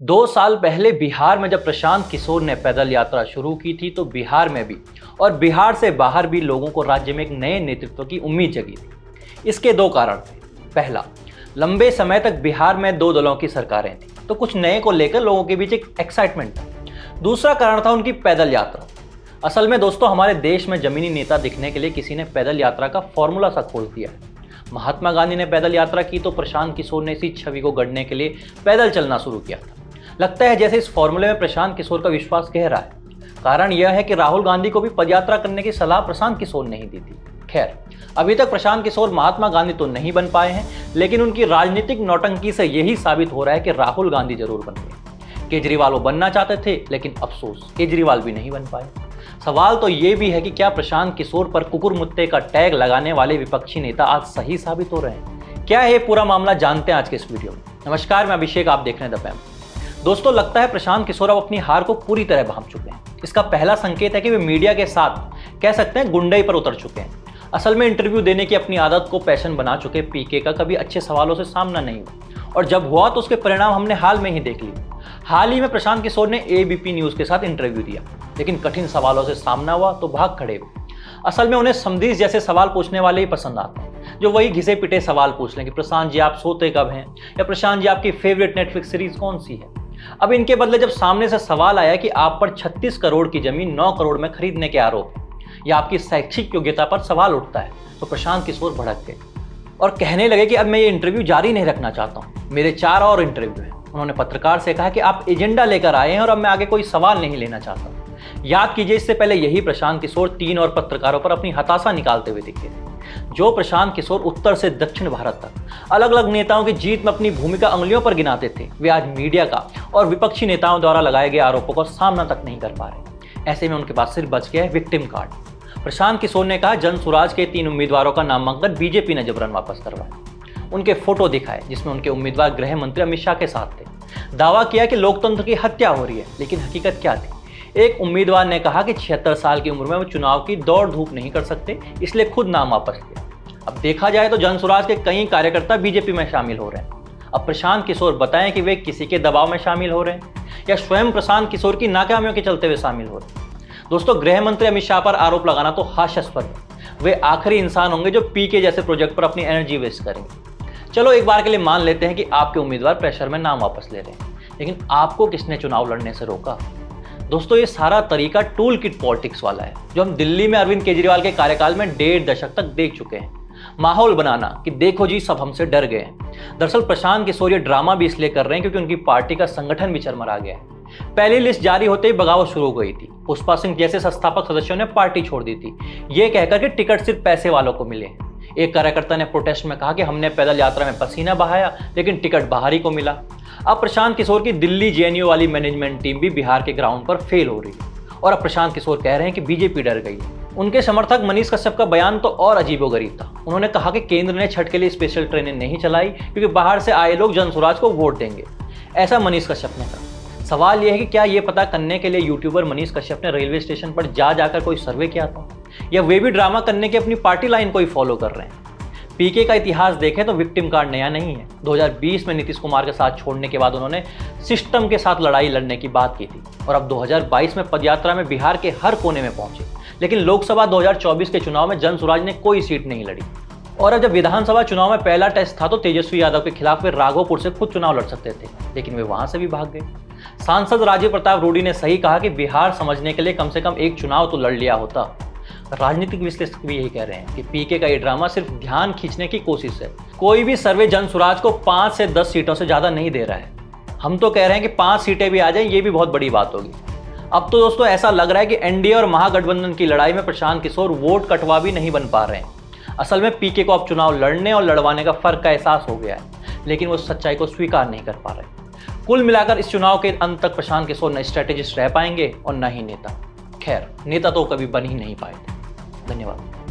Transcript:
2 साल पहले बिहार में जब प्रशांत किशोर ने पैदल यात्रा शुरू की थी तो बिहार में भी और बिहार से बाहर भी लोगों को राज्य में एक नए नेतृत्व की उम्मीद जगी थी। इसके दो कारण थे। पहला, लंबे समय तक बिहार में दो दलों की सरकारें थी तो कुछ नए को लेकर लोगों के बीच एक एक्साइटमेंट था। दूसरा कारण था उनकी पैदल यात्रा। असल में दोस्तों, हमारे देश में जमीनी नेता दिखने के लिए किसी ने पैदल यात्रा का फॉर्मूला सा खोल दिया है। महात्मा गांधी ने पैदल यात्रा की तो प्रशांत किशोर ने इसी छवि को गढ़ने के लिए पैदल चलना शुरू किया था। लगता है जैसे इस फॉर्मूले में प्रशांत किशोर का विश्वास गहरा है। कारण यह है कि राहुल गांधी को भी पदयात्रा करने की सलाह प्रशांत किशोर ने ही दी थी। खैर, अभी तक प्रशांत किशोर महात्मा गांधी तो नहीं बन पाए हैं, लेकिन उनकी राजनीतिक नौटंकी से यही साबित हो रहा है कि राहुल गांधी जरूर बन गए। केजरीवाल वो बनना चाहते थे, लेकिन अफसोस केजरीवाल भी नहीं बन पाए। सवाल तो ये भी है कि क्या प्रशांत किशोर पर कुकुर मुत्ते का टैग लगाने वाले विपक्षी नेता आज सही साबित हो रहे हैं? क्या है पूरा मामला, जानते हैं आज के इस वीडियो में। नमस्कार, मैं अभिषेक, आप देख रहे हैं द फैम। दोस्तों, लगता है प्रशांत किशोर अब अपनी हार को पूरी तरह भांप चुके हैं। इसका पहला संकेत है कि वे मीडिया के साथ कह सकते हैं गुंडई पर उतर चुके हैं। असल में इंटरव्यू देने की अपनी आदत को पैशन बना चुके पीके का कभी अच्छे सवालों से सामना नहीं हुआ, और जब हुआ तो उसके परिणाम हमने हाल में ही देख लिए। हाल ही में प्रशांत किशोर ने एबीपी न्यूज के साथ इंटरव्यू दिया, लेकिन कठिन सवालों से सामना हुआ तो भाग खड़े हुए। असल में उन्हें समधीश जैसे सवाल पूछने वाले ही पसंद आते हैं, जो वही घिसे पिटे सवाल पूछ लें कि प्रशांत जी आप सोते कब हैं, या प्रशांत जी आपकी फेवरेट नेटफ्लिक्स सीरीज कौन सी है। अब इनके बदले जब सामने से सवाल आया कि आप पर 36 करोड़ की जमीन 9 करोड़ में खरीदने के आरोप है, या आपकी शैक्षिक योग्यता पर सवाल उठता है, तो प्रशांत किशोर भड़क गए और कहने लगे कि अब मैं ये इंटरव्यू जारी नहीं रखना चाहता हूँ, मेरे 4 और इंटरव्यू हैं। उन्होंने पत्रकार से कहा कि आप एजेंडा लेकर आए हैं और अब मैं आगे कोई सवाल नहीं लेना चाहता। याद कीजिए, इससे पहले यही प्रशांत किशोर 3 और पत्रकारों पर अपनी हताशा निकालते हुए दिखे थे। जो प्रशांत किशोर उत्तर से दक्षिण भारत तक अलग अलग नेताओं की जीत में अपनी भूमिका अंगुलियों पर गिनाते थे, वे आज मीडिया का और विपक्षी नेताओं द्वारा लगाए गए आरोपों का सामना तक नहीं कर पा रहे। ऐसे में उनके पास सिर्फ बच गया है विक्टिम कार्ड। प्रशांत किशोर ने कहा, जन स्वराज के 3 उम्मीदवारों का नामांकन बीजेपी ने जबरन वापस करवाया। उनके फोटो दिखाए जिसमें उनके उम्मीदवार गृह मंत्री अमित शाह के साथ थे। दावा किया कि लोकतंत्र की हत्या हो रही है, लेकिन हकीकत क्या थी? एक उम्मीदवार ने कहा कि 76 साल की उम्र में वो चुनाव की दौड़ धूप नहीं कर सकते, इसलिए खुद नाम वापस लिया। अब देखा जाए तो जन स्वराज के कई कार्यकर्ता बीजेपी में शामिल हो रहे हैं। अब प्रशांत किशोर बताएं कि वे किसी के दबाव में शामिल हो रहे हैं या स्वयं प्रशांत किशोर की नाकामियों के चलते हुए शामिल हो रहे हैं। दोस्तों, गृह मंत्री अमित शाह पर आरोप लगाना तो हास्यास्पद है। वे आखिरी इंसान होंगे जो पीके जैसे प्रोजेक्ट पर अपनी एनर्जी वेस्ट करेंगे। चलो एक बार के लिए मान लेते हैं कि आपके उम्मीदवार प्रेशर में नाम वापस ले रहे हैं, लेकिन आपको किसने चुनाव लड़ने से रोका? दोस्तों, ये सारा तरीका टूल किट पॉलिटिक्स वाला है, जो हम दिल्ली में अरविंद केजरीवाल के कार्यकाल में 1.5 दशक तक देख चुके हैं। माहौल बनाना कि देखो जी सब हमसे डर गए हैं। दरअसल प्रशांत किशोर ये ड्रामा भी इसलिए कर रहे हैं क्योंकि उनकी पार्टी का संगठन भी चरमरा गया है। पहली लिस्ट जारी होते ही बगावत शुरू हो गई थी। पुष्पा सिंह जैसे संस्थापक सदस्यों ने पार्टी छोड़ दी थी, ये कहकर कि टिकट सिर्फ पैसे वालों को मिले। एक कार्यकर्ता ने प्रोटेस्ट में कहा कि हमने पैदल यात्रा में पसीना बहाया, लेकिन टिकट बाहरी को मिला। अब प्रशांत किशोर की दिल्ली जेएनयू वाली मैनेजमेंट टीम भी बिहार के ग्राउंड पर फेल हो रही है, और अब प्रशांत किशोर कह रहे हैं कि बीजेपी डर गई है। उनके समर्थक मनीष कश्यप का बयान तो और अजीबोगरीब था। उन्होंने कहा कि केंद्र ने छठ के लिए स्पेशल ट्रेनें नहीं चलाई क्योंकि बाहर से आए लोग जन स्वराज को वोट देंगे। ऐसा मनीष कश्यप ने कहा। सवाल यह है कि क्या ये पता करने के लिए यूट्यूबर मनीष कश्यप ने रेलवे स्टेशन पर जाकर कोई सर्वे किया था, या वे भी ड्रामा करने की अपनी पार्टी लाइन को ही फॉलो कर रहे हैं? पीके का इतिहास देखें तो विक्टिम कार्ड नया नहीं है। 2020 में नीतीश कुमार के साथ छोड़ने के बाद उन्होंने सिस्टम के साथ लड़ाई लड़ने की बात की थी, और अब 2022 में पदयात्रा में बिहार के हर कोने में पहुंचे, लेकिन लोकसभा 2024 के चुनाव में जन स्वराज ने कोई सीट नहीं लड़ी। और अब जब विधानसभा चुनाव में पहला टेस्ट था तो तेजस्वी यादव के खिलाफ वे राघोपुर से खुद चुनाव लड़ सकते थे, लेकिन वे वहां से भी भाग गए। सांसद राजीव प्रताप रूडी ने सही कहा कि बिहार समझने के लिए कम से कम एक चुनाव तो लड़ लिया होता। राजनीतिक विश्लेषक भी यही कह रहे हैं कि पीके का ये ड्रामा सिर्फ ध्यान खींचने की कोशिश है। कोई भी सर्वे जन स्वराज को 5 से 10 सीटों से ज्यादा नहीं दे रहा है। हम तो कह रहे हैं कि 5 सीटें भी आ जाएं, ये भी बहुत बड़ी बात होगी। अब तो दोस्तों ऐसा लग रहा है कि एनडीए और महागठबंधन की लड़ाई में प्रशांत किशोर वोट कटवा भी नहीं बन पा रहे हैं। असल में पीके को अब चुनाव लड़ने और लड़वाने का फर्क का एहसास हो गया है, लेकिन वो सच्चाई को स्वीकार नहीं कर पा रहे। कुल मिलाकर इस चुनाव के अंत तक प्रशांत किशोर न स्ट्रेटेजिस्ट रह पाएंगे और न ही नेता। खैर, नेता तो कभी बन ही नहीं पाए थे। धन्यवाद।